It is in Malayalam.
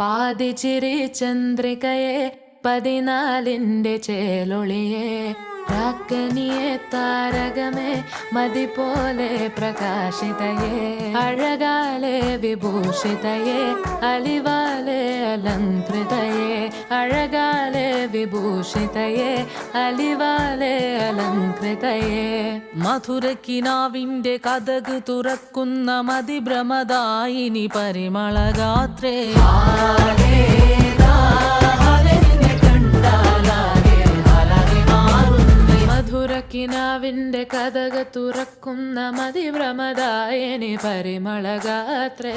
പാതിച്ചിരി ചന്ദ്രികയെ 14ന്റെ ചേലൊളിയെ രാക്കനിയെ താരകമേ മതി പോലെ പ്രകാശിതയെ അഴകാലെ വിഭൂഷിതയെ അലിവാലെ അലങ്കൃതയെ അഴകാലെ വിഭൂഷിതയെ അലിവാലെ അലങ്കൃതയെ മധുരക്കിനാവിന്റെ കഥക് തുറക്കുന്ന മതിഭ്രമദായിനി പരിമളഗാത്രേ മധുരക്കിനാവിന്റെ കഥക് തുറക്കുന്ന മതിഭ്രമദായിനി പരിമളഗാത്രേ